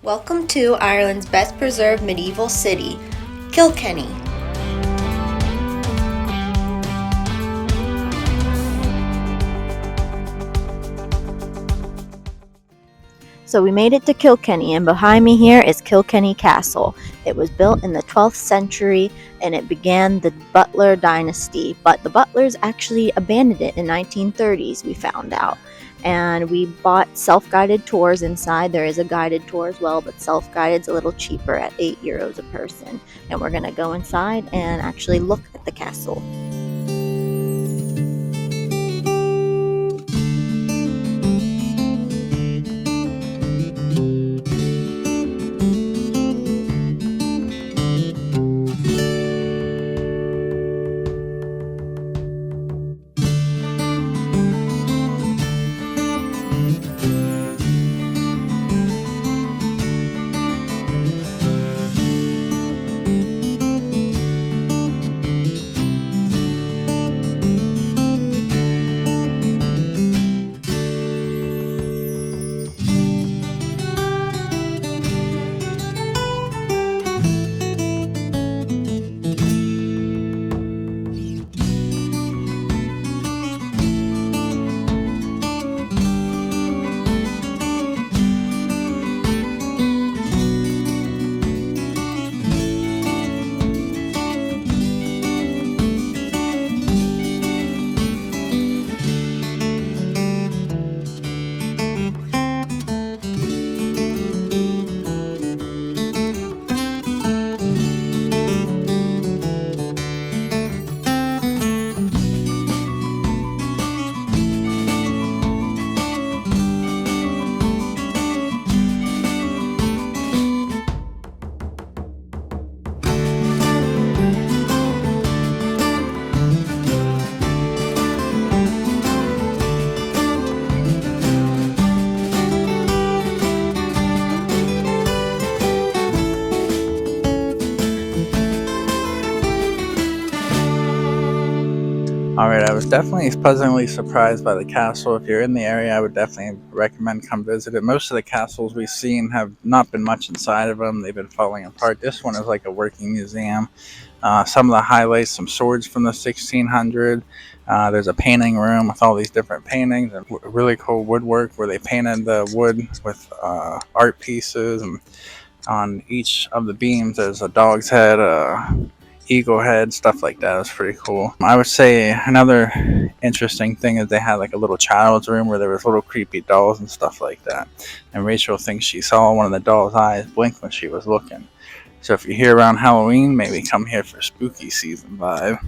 Welcome to Ireland's best preserved medieval city, Kilkenny. So we made it to Kilkenny, and behind me here is Kilkenny Castle. It was built in the 12th century and it began the Butler dynasty, but the Butlers actually abandoned it in 1930s, we found out. And we bought self-guided tours inside. There is a guided tour as well, but self-guided's a little cheaper at €8 a person. And we're gonna go inside and actually look at the castle. Alright, I was definitely pleasantly surprised by the castle. If you're in the area, I would definitely recommend come visit it. Most of the castles we've seen have not been much inside of them. They've been falling apart. This one is like a working museum. Some of the highlights, some swords from the 1600s. There's a painting room with all these different paintings and really cool woodwork where they painted the wood with art pieces. And on each of the beams, there's a dog's head, eagle head, stuff like that. It was pretty cool. I would say another interesting thing is they had like a little child's room where there was little creepy dolls and stuff like that. And Rachel thinks she saw one of the doll's eyes blink when she was looking. So if you're here around Halloween, maybe come here for spooky season vibe.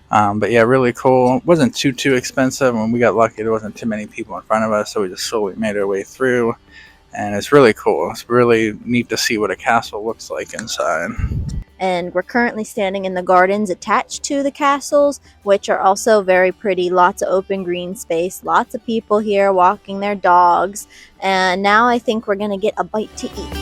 But yeah, really cool. It wasn't too expensive, and we got lucky there wasn't too many people in front of us, so we just slowly made our way through. And it's really cool. It's really neat to see what a castle looks like inside. And we're currently standing in the gardens attached to the castles, which are also very pretty. Lots of open green space, lots of people here walking their dogs. And now I think we're gonna get a bite to eat.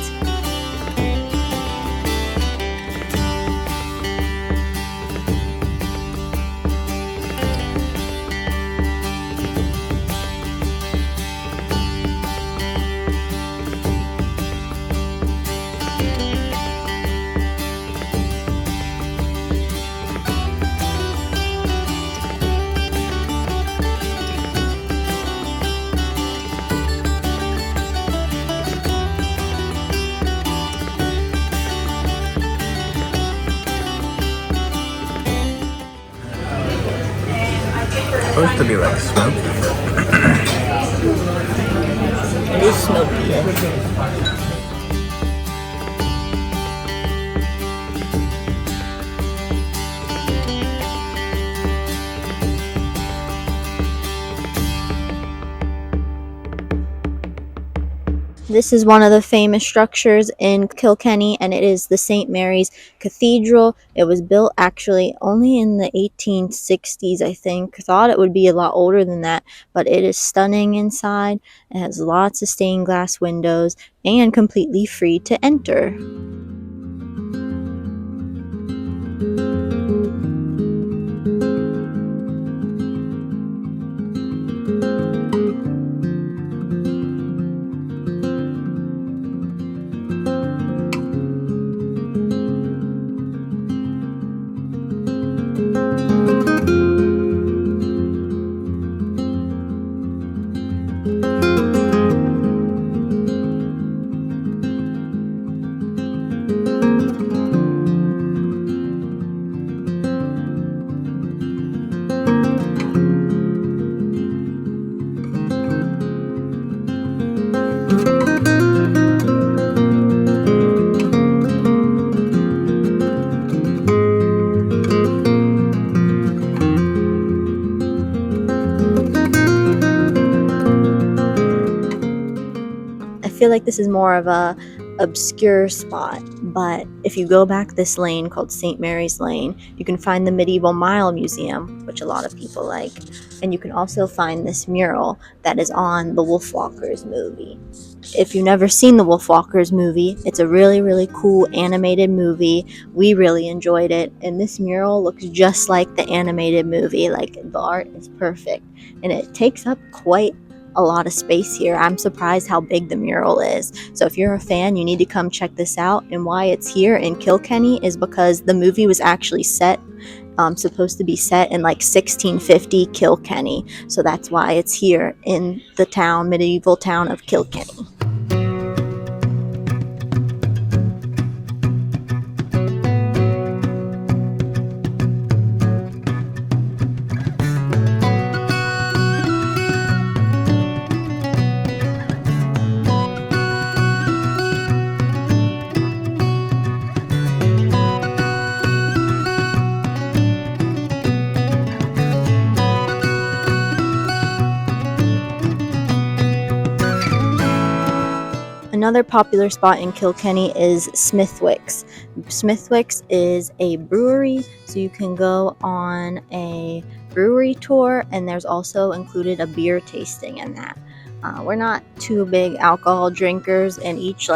Supposed to be like smoky. It is smoky, yeah. This is one of the famous structures in Kilkenny, and it is the St. Mary's Cathedral. It was built actually only in the 1860s, I think. Thought it would be a lot older than that, but it is stunning inside. It has lots of stained glass windows and completely free to enter. I feel like this is more of a obscure spot, but if you go back this lane called St. Mary's Lane, you can find the Medieval Mile Museum, which a lot of people like, and you can also find this mural that is on the Wolfwalkers movie. If you've never seen the Wolfwalkers movie, it's a really, really cool animated movie. We really enjoyed it, and this mural looks just like the animated movie. Like, the art is perfect, and it takes up quite a lot of space here. I'm surprised how big the mural is. So if you're a fan, you need to come check this out. And why it's here in Kilkenny is because the movie was actually supposed to be set in like 1650 Kilkenny. So that's why it's here in the medieval town of Kilkenny. Another popular spot in Kilkenny is Smithwick's. Smithwick's is a brewery, so you can go on a brewery tour, and there's also included a beer tasting in that. We're not too big alcohol drinkers, and each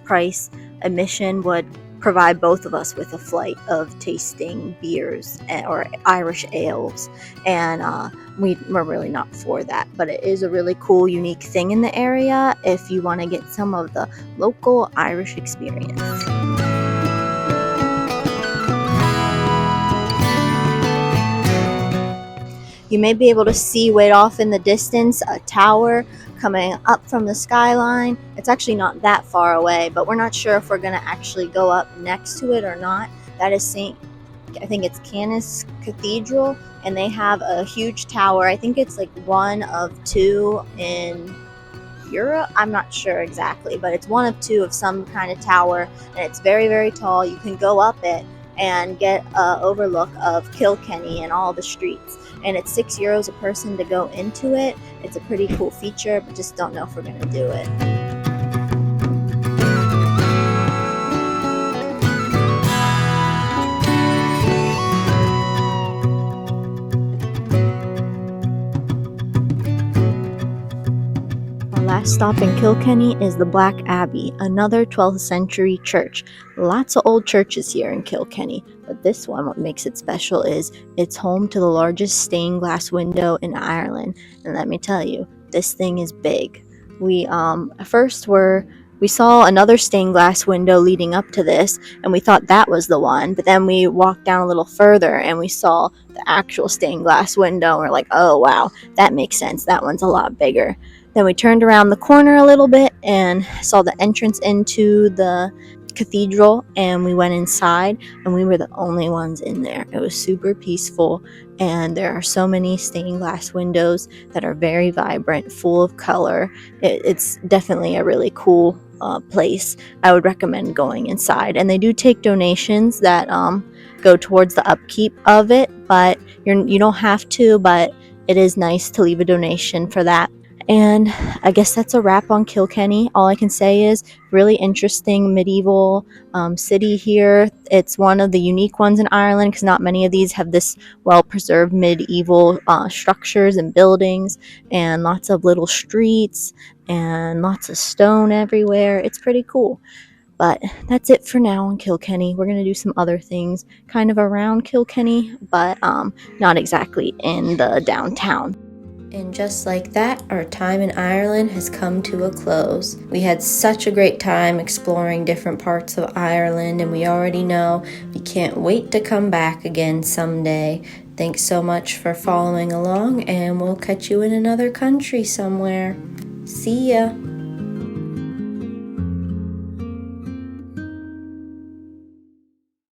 price admission would provide both of us with a flight of tasting beers or Irish ales, and we're really not for that, but it is a really cool, unique thing in the area if you want to get some of the local Irish experience. You may be able to see way off in the distance a tower coming up from the skyline. It's actually not that far away, but we're not sure if we're going to actually go up next to it or not. That is I think it's Canice Cathedral, and they have a huge tower. I think it's like one of two in Europe. I'm not sure exactly, but it's one of two of some kind of tower, and it's very, very tall. You can go up it and get an overlook of Kilkenny and all the streets. And it's €6 a person to go into it. It's a pretty cool feature, but just don't know if we're going to do it. Last stop in Kilkenny is the Black Abbey, another 12th century church. Lots of old churches here in Kilkenny, but this one, what makes it special is it's home to the largest stained glass window in Ireland. And let me tell you, this thing is big. We saw another stained glass window leading up to this, and we thought that was the one, but then we walked down a little further and we saw the actual stained glass window, and we're like, oh wow, that makes sense. That one's a lot bigger. Then we turned around the corner a little bit and saw the entrance into the cathedral, and we went inside, and we were the only ones in there. It was super peaceful, and there are so many stained glass windows that are very vibrant, full of color. It's definitely a really cool place. I would recommend going inside, and they do take donations that go towards the upkeep of it, but you don't have to, but it is nice to leave a donation for that. And I guess that's a wrap on Kilkenny. All I can say is really interesting medieval city here. It's one of the unique ones in Ireland because not many of these have this well-preserved medieval structures and buildings, and lots of little streets and lots of stone everywhere. It's pretty cool. But that's it for now on Kilkenny. We're going to do some other things kind of around Kilkenny, but not exactly in the downtown. And just like that, our time in Ireland has come to a close. We had such a great time exploring different parts of Ireland, and we already know we can't wait to come back again someday. Thanks so much for following along, and we'll catch you in another country somewhere. See ya!